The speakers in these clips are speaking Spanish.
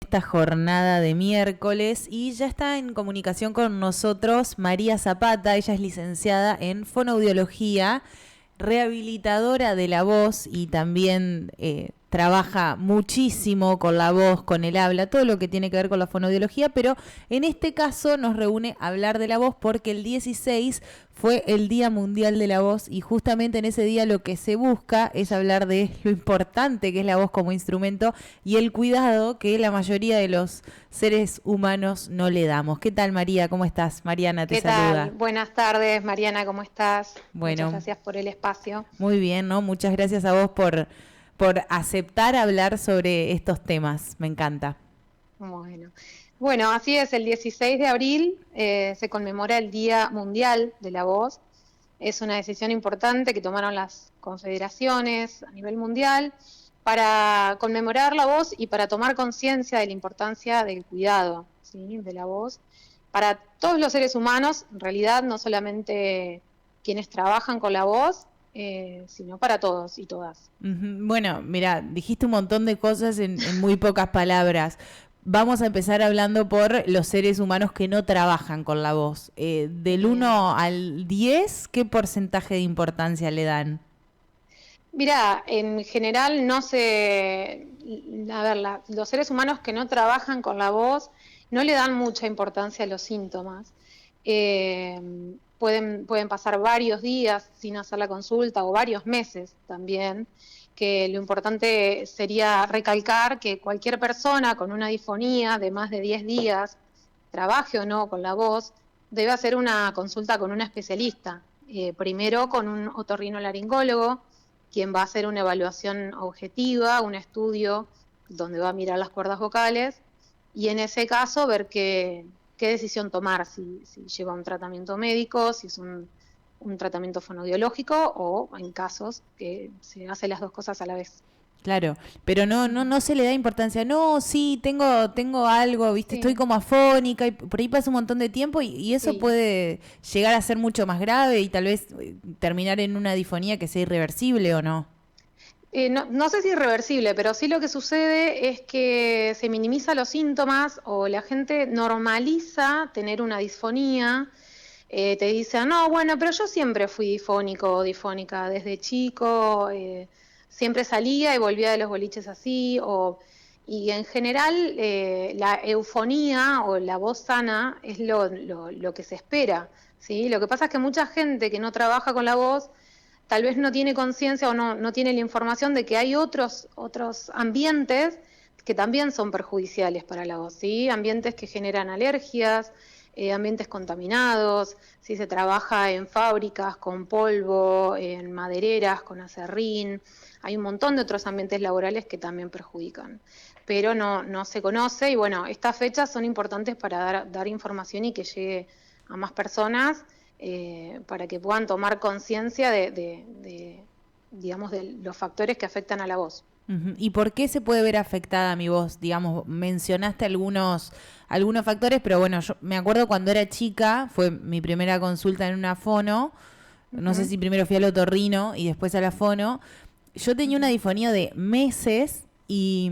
esta jornada de miércoles y ya está en comunicación con nosotros María Zapata. Ella es licenciada en fonoaudiología, rehabilitadora de la voz y también trabaja muchísimo con la voz, con el habla, todo lo que tiene que ver con la fonoaudiología, pero en este caso nos reúne a hablar de la voz porque el 16 fue el Día Mundial de la Voz y justamente en ese día lo que se busca es hablar de lo importante que es la voz como instrumento y el cuidado que la mayoría de los seres humanos no le damos. ¿Qué tal, María? ¿Cómo estás? Mariana te saluda. ¿Qué tal? Buenas tardes, Mariana, ¿cómo estás? Muchas Bueno, gracias por el espacio. muy bien, ¿no? Muchas gracias a vos por aceptar hablar sobre estos temas. Me encanta. Bueno, así es, el 16 de abril se conmemora el Día Mundial de la Voz. Es una decisión importante que tomaron las confederaciones a nivel mundial para conmemorar la voz y para tomar conciencia de la importancia del cuidado, ¿sí?, de la voz para todos los seres humanos, en realidad no solamente quienes trabajan con la voz, sino para todos y todas. Bueno, mira, dijiste un montón de cosas en muy pocas palabras. Vamos a empezar hablando por los seres humanos que no trabajan con la voz. Del Bien. 1 al 10, ¿qué porcentaje de importancia le dan? Mira, en general no se... A ver, los seres humanos que no trabajan con la voz no le dan mucha importancia a los síntomas. Pueden pasar varios días sin hacer la consulta o varios meses también, que lo importante sería recalcar que cualquier persona con una disfonía de más de 10 días, trabaje o no con la voz, debe hacer una consulta con un especialista. Primero con un otorrinolaringólogo, quien va a hacer una evaluación objetiva, un estudio donde va a mirar las cuerdas vocales y en ese caso ver qué decisión tomar, si lleva un tratamiento médico, si es un tratamiento fonoaudiológico o en casos que se hace las dos cosas a la vez. Claro, pero no se le da importancia. No, sí, tengo algo, viste, Sí, estoy como afónica y por ahí pasa un montón de tiempo y eso sí. puede llegar a ser mucho más grave y tal vez terminar en una disfonía que sea irreversible o no. No sé si es irreversible, pero sí lo que sucede es que se minimiza los síntomas o la gente normaliza tener una disfonía. Te dicen, no, bueno, pero yo siempre fui difónico o difónica desde chico, siempre salía y volvía de los boliches así, y en general la eufonía o la voz sana es lo que se espera, ¿sí? Lo que pasa es que mucha gente que no trabaja con la voz tal vez no tiene conciencia o no tiene la información de que hay otros ambientes que también son perjudiciales para la voz, ¿sí? Ambientes que generan alergias, ambientes contaminados, si se trabaja en fábricas con polvo, en madereras con aserrín, hay un montón de otros ambientes laborales que también perjudican, pero no se conoce y bueno, estas fechas son importantes para dar información y que llegue a más personas para que puedan tomar conciencia digamos, de los factores que afectan a la voz. ¿Y por qué se puede ver afectada mi voz? Digamos, mencionaste algunos factores, pero bueno, yo me acuerdo cuando era chica, fue mi primera consulta en una fono, no sé Uh-huh. si primero fui al otorrino y después a la fono. Yo tenía una Uh-huh. disfonía de meses y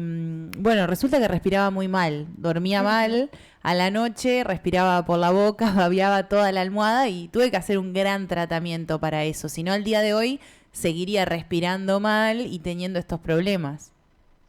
bueno, resulta que respiraba muy mal, dormía Uh-huh. mal, a la noche respiraba por la boca, babeaba toda la almohada y tuve que hacer un gran tratamiento para eso, si no al día de hoy seguiría respirando mal y teniendo estos problemas.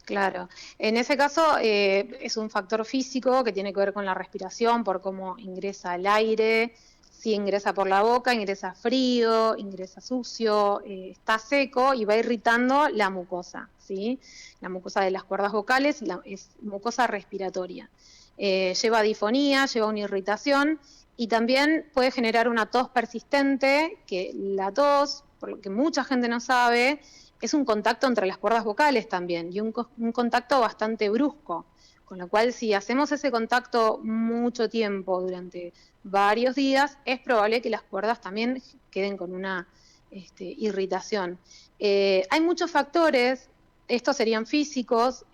Claro, en ese caso es un factor físico que tiene que ver con la respiración, por cómo ingresa el aire, si ingresa por la boca, ingresa frío, ingresa sucio, está seco y va irritando la mucosa, ¿sí? La mucosa de las cuerdas vocales es mucosa respiratoria. Lleva difonía, lleva una irritación y también puede generar una tos persistente, que la tos, por lo que mucha gente no sabe, es un contacto entre las cuerdas vocales también y un contacto bastante brusco, con lo cual si hacemos ese contacto mucho tiempo durante varios días, es probable que las cuerdas también queden con una irritación. Hay muchos factores, estos serían físicos,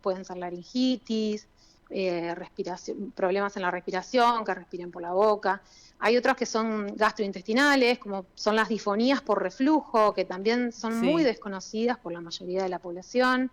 pueden ser laringitis, problemas en la respiración, que respiren por la boca. Hay otros que son gastrointestinales, como son las disfonías por reflujo, que también son muy Sí. desconocidas por la mayoría de la población.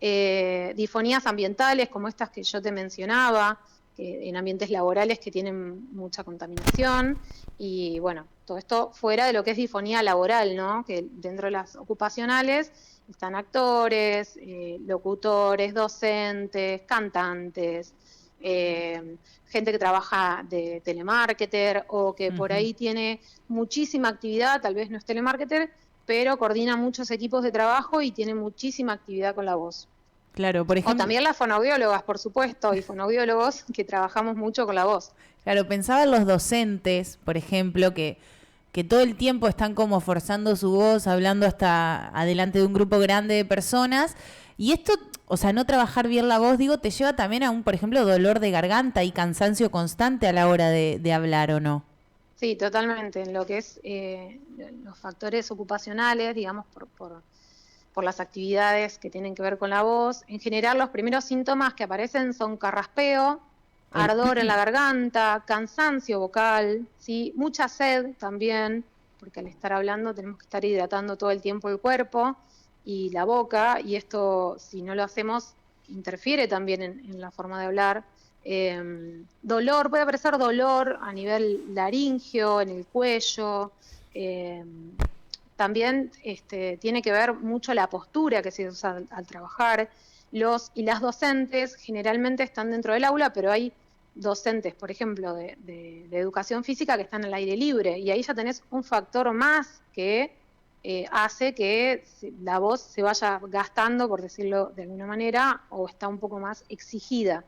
disfonías ambientales como estas que yo te mencionaba, en ambientes laborales que tienen mucha contaminación, y bueno, todo esto fuera de lo que es disfonía laboral, ¿no? Que dentro de las ocupacionales están actores, locutores, docentes, cantantes, gente que trabaja de telemarketer o que por ahí tiene muchísima actividad, tal vez no es telemarketer, pero coordina muchos equipos de trabajo y tiene muchísima actividad con la voz. Claro, por O ejemplo, también las fonoaudiólogas, por supuesto, y fonoaudiólogos que trabajamos mucho con la voz. claro, pensaba en los docentes, por ejemplo, que todo el tiempo están como forzando su voz, hablando hasta adelante de un grupo grande de personas. Y esto, o sea, no trabajar bien la voz, digo, te lleva también a un, por ejemplo, dolor de garganta y cansancio constante a la hora de hablar, ¿o no? Sí, totalmente. En lo que es los factores ocupacionales, digamos, por las actividades que tienen que ver con la voz, en general los primeros síntomas que aparecen son carraspeo, El, ardor en la garganta, cansancio vocal, ¿sí? Mucha sed también, porque al estar hablando tenemos que estar hidratando todo el tiempo el cuerpo y la boca, y esto, si no lo hacemos, interfiere también en la forma de hablar. Dolor, puede aparecer dolor a nivel laringio, en el cuello. eh, También tiene que ver mucho la postura que se usa al trabajar. Los y las docentes generalmente están dentro del aula, pero hay docentes, por ejemplo, de educación física que están al aire libre, y ahí ya tenés un factor más que hace que la voz se vaya gastando, por decirlo de alguna manera, o está un poco más exigida.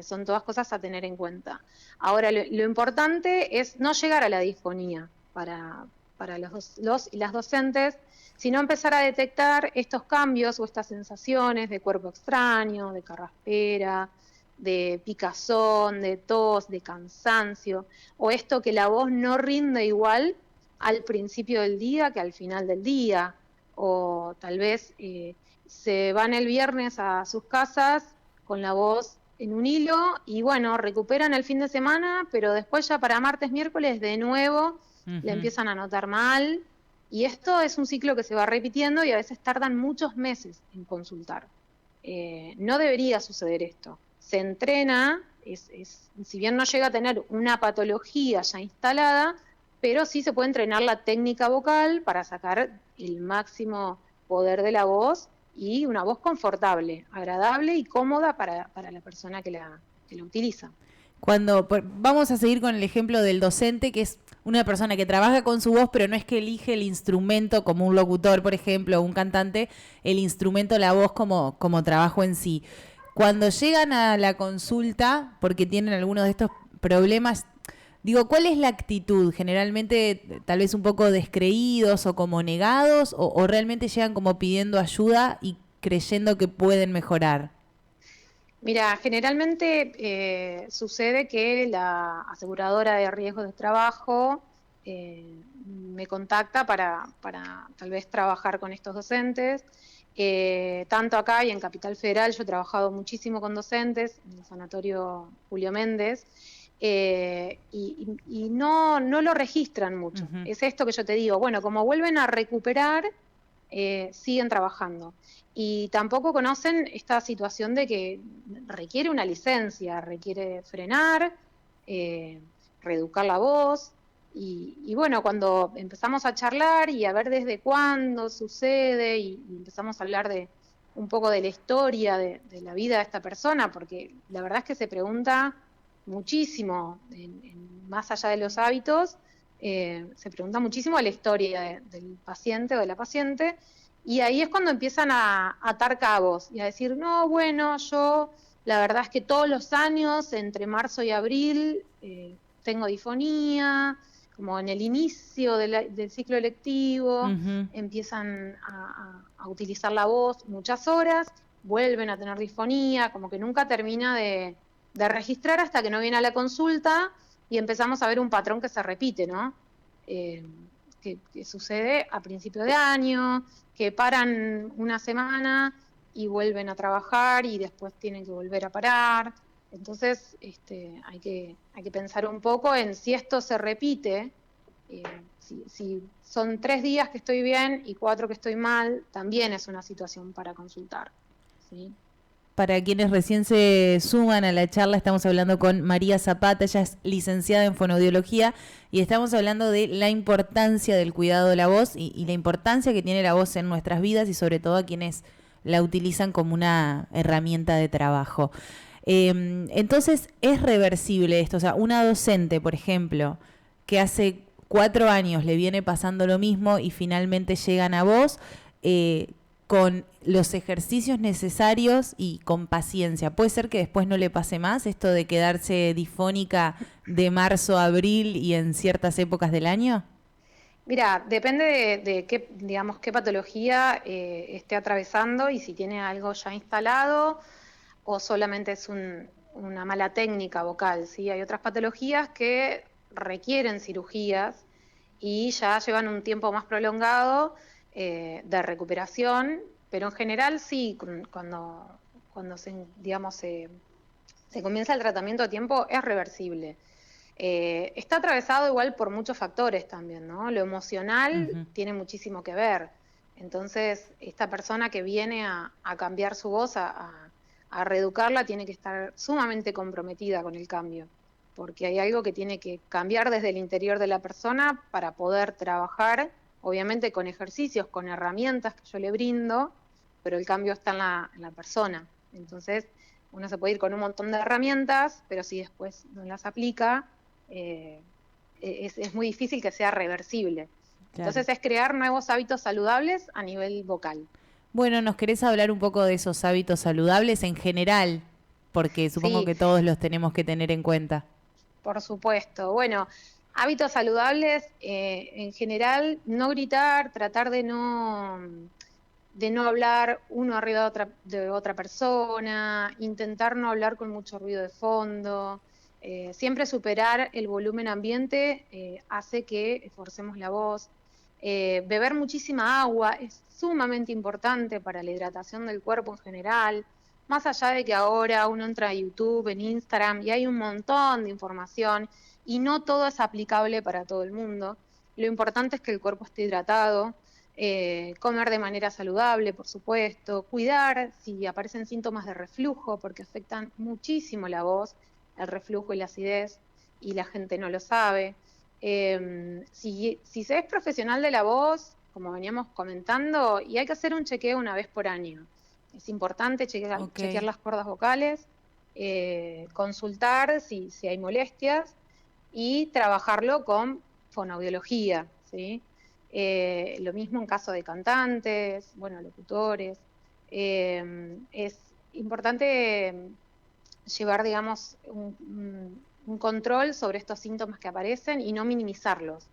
Son todas cosas a tener en cuenta. Ahora, lo importante es no llegar a la disfonía para los y las docentes, sino empezar a detectar estos cambios o estas sensaciones de cuerpo extraño, de carraspera, de picazón, de tos, de cansancio, o esto que la voz no rinde igual al principio del día que al final del día, o tal vez se van el viernes a sus casas con la voz en un hilo y bueno, recuperan el fin de semana, pero después ya para martes, miércoles de nuevo le empiezan a notar mal, y esto es un ciclo que se va repitiendo y a veces tardan muchos meses en consultar. No debería suceder esto. Se entrena, si bien no llega a tener una patología ya instalada, pero sí se puede entrenar la técnica vocal para sacar el máximo poder de la voz y una voz confortable, agradable y cómoda para la persona que la utiliza. Vamos a seguir con el ejemplo del docente, que es una persona que trabaja con su voz, pero no es que elige el instrumento como un locutor, por ejemplo, o un cantante, el instrumento, la voz como trabajo en sí. Cuando llegan a la consulta, porque tienen algunos de estos problemas, digo, ¿cuál es la actitud? Generalmente tal vez un poco descreídos o como negados, o realmente llegan como pidiendo ayuda y creyendo que pueden mejorar. Mira, generalmente sucede que la aseguradora de riesgos de trabajo me contacta para tal vez trabajar con estos docentes. Tanto acá y en Capital Federal yo he trabajado muchísimo con docentes, en el Sanatorio Julio Méndez, y no lo registran mucho. Ujú. Es esto que yo te digo, bueno, como vuelven a recuperar, siguen trabajando. Y tampoco conocen esta situación de que requiere una licencia, requiere frenar, reeducar la voz. Y bueno, cuando empezamos a charlar y a ver desde cuándo sucede y empezamos a hablar de un poco de la historia de la vida de esta persona, porque la verdad es que se pregunta muchísimo, más allá de los hábitos, se pregunta muchísimo la historia del paciente o de la paciente, y ahí es cuando empiezan a atar cabos y a decir, no, bueno, yo la verdad es que todos los años, entre marzo y abril, tengo disfonía, como en el inicio del ciclo electivo, Ujú. empiezan a utilizar la voz muchas horas, vuelven a tener disfonía, como que nunca termina de registrar hasta que no viene a la consulta y empezamos a ver un patrón que se repite, ¿no? Eh, que sucede a principio de año, que paran una semana y vuelven a trabajar y después tienen que volver a parar. Entonces, hay que pensar un poco en si esto se repite, si son 3 días que estoy bien y 4 que estoy mal, también es una situación para consultar. ¿sí? Para quienes recién se suman a la charla, estamos hablando con María Zapata, ella es licenciada en fonoaudiología y estamos hablando de la importancia del cuidado de la voz y la importancia que tiene la voz en nuestras vidas y sobre todo a quienes la utilizan como una herramienta de trabajo. Entonces, ¿es reversible esto? O sea, una docente, por ejemplo, que hace 4 años le viene pasando lo mismo y finalmente llegan a vos, con los ejercicios necesarios y con paciencia. ¿Puede ser que después no le pase más esto de quedarse difónica de marzo a abril y en ciertas épocas del año? Mira, depende de qué, digamos, qué patología esté atravesando y si tiene algo ya instalado o solamente es una mala técnica vocal, ¿sí? Hay otras patologías que requieren cirugías y ya llevan un tiempo más prolongado de recuperación, pero en general sí, cuando digamos, se comienza el tratamiento a tiempo es reversible. Está atravesado igual por muchos factores también, ¿no? Lo emocional tiene muchísimo que ver. Entonces, esta persona que viene a cambiar su voz, a reeducarla, tiene que estar sumamente comprometida con el cambio, porque hay algo que tiene que cambiar desde el interior de la persona para poder trabajar, obviamente con ejercicios, con herramientas que yo le brindo, pero el cambio está en la persona. Entonces, uno se puede ir con un montón de herramientas, pero si después no las aplica, es muy difícil que sea reversible. Claro. Entonces es crear nuevos hábitos saludables a nivel vocal. Bueno, ¿nos querés hablar un poco de esos hábitos saludables en general? Porque supongo Sí, que todos los tenemos que tener en cuenta. por supuesto. Bueno, hábitos saludables en general, no gritar, tratar de no hablar uno arriba de otra persona, intentar no hablar con mucho ruido de fondo. Siempre superar el volumen ambiente hace que esforcemos la voz. Beber muchísima agua es sumamente importante para la hidratación del cuerpo en general. Más allá de que ahora uno entra a YouTube, en Instagram, y hay un montón de información, y no todo es aplicable para todo el mundo. Lo importante es que el cuerpo esté hidratado, comer de manera saludable, por supuesto, cuidar si aparecen síntomas de reflujo, porque afectan muchísimo la voz, el reflujo y la acidez, y la gente no lo sabe. Si se es profesional de la voz, como veníamos comentando, y hay que hacer un chequeo una vez por año. Es importante chequear las cuerdas vocales, consultar si hay molestias y trabajarlo con fonoaudiología, ¿sí? Lo mismo en caso de cantantes, bueno, locutores. Es importante llevar, digamos, un control sobre estos síntomas que aparecen y no minimizarlos,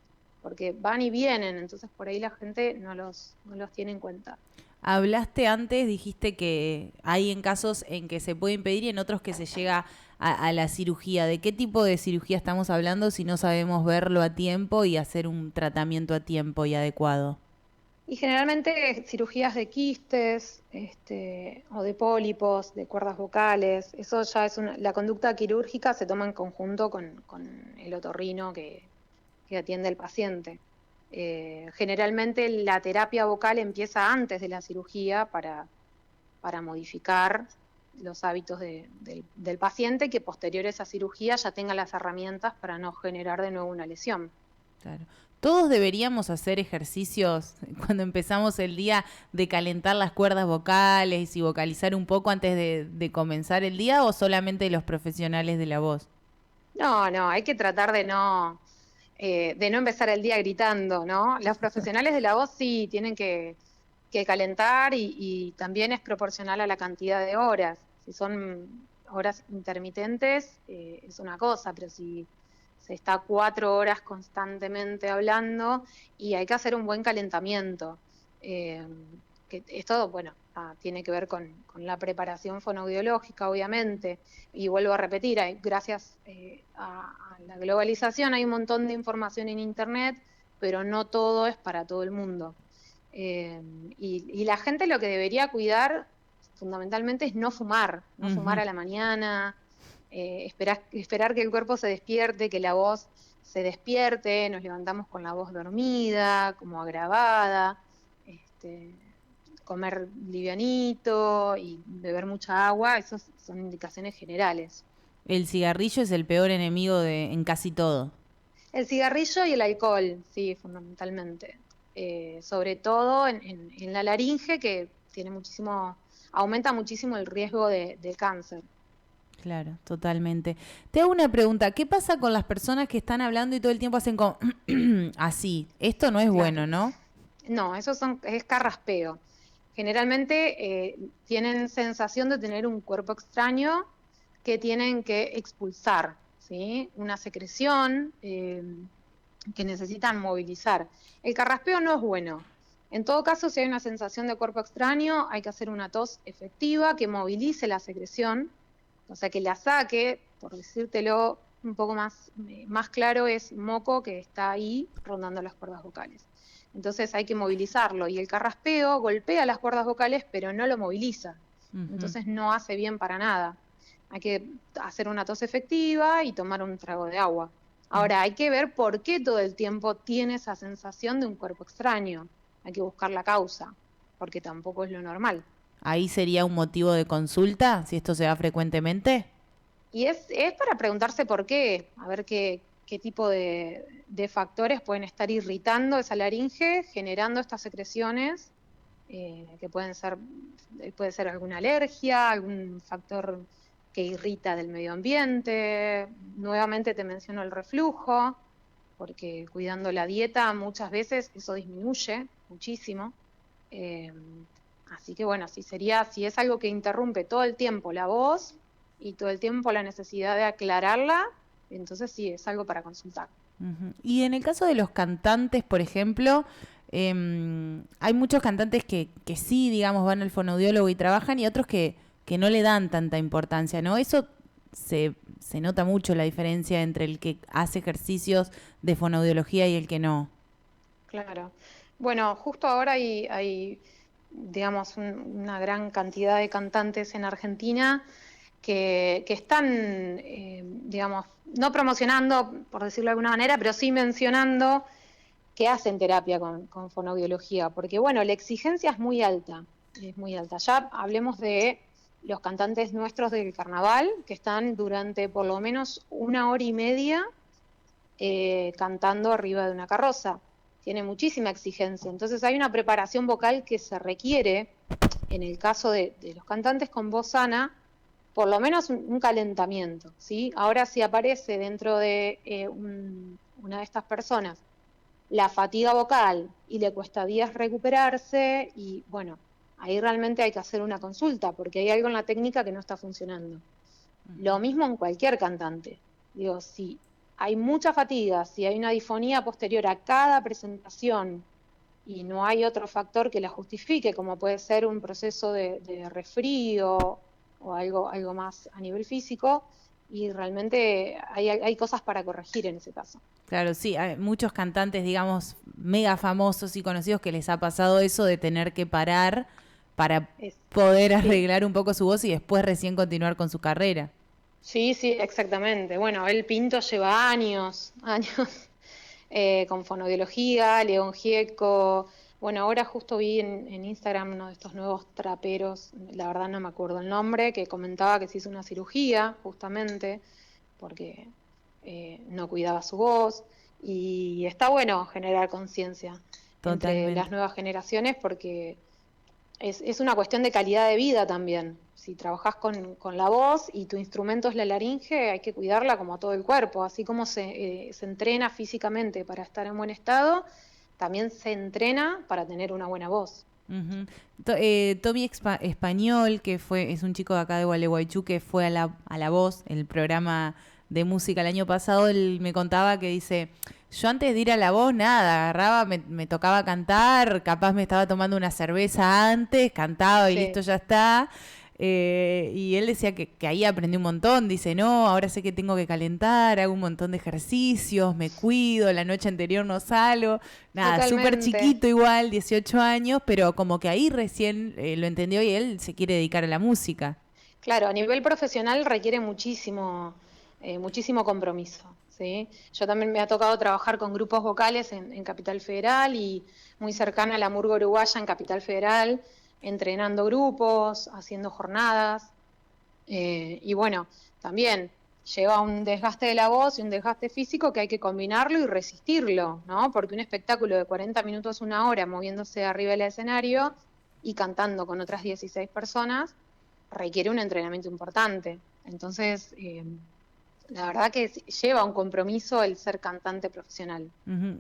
porque van y vienen, entonces por ahí la gente no los tiene en cuenta. Hablaste antes, dijiste que hay en casos en que se puede impedir y en otros que se llega a la cirugía. ¿De qué tipo de cirugía estamos hablando si no sabemos verlo a tiempo y hacer un tratamiento a tiempo y adecuado? Y generalmente cirugías de quistes, o de pólipos, de cuerdas vocales, eso ya es la conducta quirúrgica se toma en conjunto con el otorrino que atiende al paciente. Generalmente la terapia vocal empieza antes de la cirugía para modificar los hábitos del paciente, que posterior a esa cirugía ya tenga las herramientas para no generar de nuevo una lesión. Claro. ¿Todos deberíamos hacer ejercicios cuando empezamos el día de calentar las cuerdas vocales y vocalizar un poco antes de comenzar el día o solamente los profesionales de la voz? No, hay que tratar de no empezar el día gritando, ¿no? Los profesionales de la voz sí tienen que calentar y también es proporcional a la cantidad de horas. Si son horas intermitentes, es una cosa, pero si se está 4 horas constantemente hablando y hay que hacer un buen calentamiento. Que esto, bueno, tiene que ver con la preparación fonoaudiológica, obviamente, y vuelvo a repetir, gracias a la globalización hay un montón de información en Internet, pero no todo es para todo el mundo. Y la gente lo que debería cuidar fundamentalmente es no fumar a la mañana, esperar que el cuerpo se despierte, que la voz se despierte, nos levantamos con la voz dormida, como agravada, comer livianito y beber mucha agua, esas son indicaciones generales. El cigarrillo es el peor enemigo en casi todo. El cigarrillo y el alcohol, sí, fundamentalmente. Sobre todo en la laringe, que tiene aumenta muchísimo el riesgo de cáncer. Claro, totalmente. Te hago una pregunta, ¿qué pasa con las personas que están hablando y todo el tiempo hacen como así? Esto no es Claro. bueno, ¿no? No, es carraspeo. Generalmente tienen sensación de tener un cuerpo extraño que tienen que expulsar, ¿sí? Una secreción que necesitan movilizar. El carraspeo no es bueno. En todo caso, si hay una sensación de cuerpo extraño, hay que hacer una tos efectiva que movilice la secreción, o sea, que la saque, por decírtelo un poco más claro, es moco que está ahí rondando las cuerdas vocales. Entonces hay que movilizarlo, y el carraspeo golpea las cuerdas vocales, pero no lo moviliza. Entonces no hace bien para nada. Hay que hacer una tos efectiva y tomar un trago de agua. Ahora, hay que ver por qué todo el tiempo tiene esa sensación de un cuerpo extraño. Hay que buscar la causa, porque tampoco es lo normal. ¿Ahí sería un motivo de consulta, si esto se da frecuentemente? Y es para preguntarse por qué, a ver qué tipo de factores pueden estar irritando esa laringe, generando estas secreciones, que puede ser alguna alergia, algún factor que irrita del medio ambiente. Nuevamente te menciono el reflujo, porque cuidando la dieta muchas veces eso disminuye muchísimo. Así que bueno, si es algo que interrumpe todo el tiempo la voz y todo el tiempo la necesidad de aclararla, entonces sí, es algo para consultar. Y en el caso de los cantantes, por ejemplo, hay muchos cantantes que sí, digamos, van al fonoaudiólogo y trabajan, y otros que no le dan tanta importancia, ¿no? Eso se nota mucho la diferencia entre el que hace ejercicios de fonoaudiología y el que no. Claro. Bueno, justo ahora hay digamos, una gran cantidad de cantantes en Argentina que están, digamos, no promocionando, por decirlo de alguna manera, pero sí mencionando que hacen terapia con fonoaudiología, porque bueno, la exigencia es muy alta, es muy alta. Ya hablemos de los cantantes nuestros del carnaval, que están durante por lo menos 1 hora y media cantando arriba de una carroza. Tiene muchísima exigencia, entonces hay una preparación vocal que se requiere, en el caso de los cantantes con voz sana, por lo menos un calentamiento, ¿sí? Ahora, si aparece dentro de una de estas personas la fatiga vocal y le cuesta días recuperarse, y bueno, ahí realmente hay que hacer una consulta, porque hay algo en la técnica que no está funcionando. Lo mismo en cualquier cantante. Digo, si hay mucha fatiga, si hay una disfonía posterior a cada presentación y no hay otro factor que la justifique, como puede ser un proceso de resfrío o algo más a nivel físico, y realmente hay cosas para corregir en ese caso. Claro, sí, hay muchos cantantes, digamos, mega famosos y conocidos que les ha pasado eso de tener que parar para poder arreglar un poco su voz y después recién continuar con su carrera. Sí, sí, exactamente. Bueno, el Pinto lleva años con fonoaudiología, León Gieco. Bueno, ahora justo vi en Instagram uno de estos nuevos traperos, la verdad no me acuerdo el nombre, que comentaba que se hizo una cirugía justamente porque no cuidaba su voz. Y está bueno generar conciencia entre las nuevas generaciones, porque es una cuestión de calidad de vida también. Si trabajás con la voz y tu instrumento es la laringe, hay que cuidarla como todo el cuerpo. Así como se entrena físicamente para estar en buen estado, también se entrena para tener una buena voz. Tommy Español, que es un chico de acá de Gualeguaychú, que fue a la Voz, el programa de música el año pasado, él me contaba que dice, yo antes de ir a la Voz, nada, agarraba, me tocaba cantar, capaz me estaba tomando una cerveza antes, cantaba y listo, ya está. Y él decía que ahí aprendí un montón. Dice, no, ahora sé que tengo que calentar, hago un montón de ejercicios, me cuido, la noche anterior no salgo. Nada, súper chiquito igual, 18 años, pero como que ahí recién lo entendió y él se quiere dedicar a la música. Claro, a nivel profesional requiere muchísimo compromiso, ¿sí? Yo también me ha tocado trabajar con grupos vocales en Capital Federal y muy cercana a la murga uruguaya en Capital Federal. entrenando grupos, haciendo jornadas, y bueno, también lleva un desgaste de la voz y un desgaste físico que hay que combinarlo y resistirlo, ¿no? Porque un espectáculo de 40 minutos, 1 hora, moviéndose arriba del escenario y cantando con otras 16 personas, requiere un entrenamiento importante. Entonces, la verdad que lleva un compromiso el ser cantante profesional.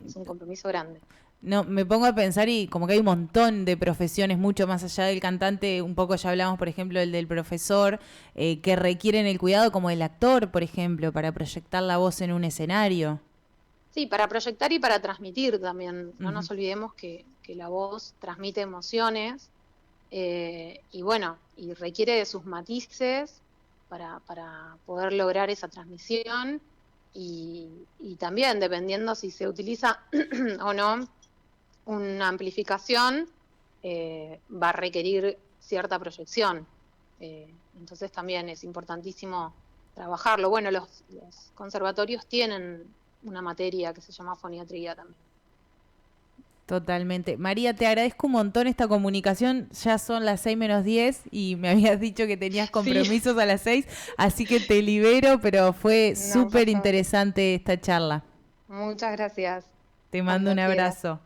Es un compromiso grande. No, me pongo a pensar y como que hay un montón de profesiones mucho más allá del cantante, un poco ya hablamos, por ejemplo, el del profesor, que requieren el cuidado como el actor, por ejemplo, para proyectar la voz en un escenario. Sí, para proyectar y para transmitir también. No nos olvidemos que la voz transmite emociones, y bueno, y requiere de sus matices para poder lograr esa transmisión, y también dependiendo si se utiliza o no una amplificación, va a requerir cierta proyección. Entonces también es importantísimo trabajarlo. Bueno, los conservatorios tienen una materia que se llama foniatría también. Totalmente. María, te agradezco un montón esta comunicación. Ya son las 6:10 y me habías dicho que tenías compromisos a las 6, así que te libero, pero fue súper interesante esta charla. Muchas gracias. Te mando un abrazo.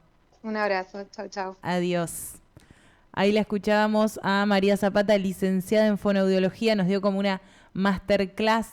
Un abrazo. Chau, chau. Adiós. Ahí la escuchábamos a María Zapata, licenciada en fonoaudiología, nos dio como una masterclass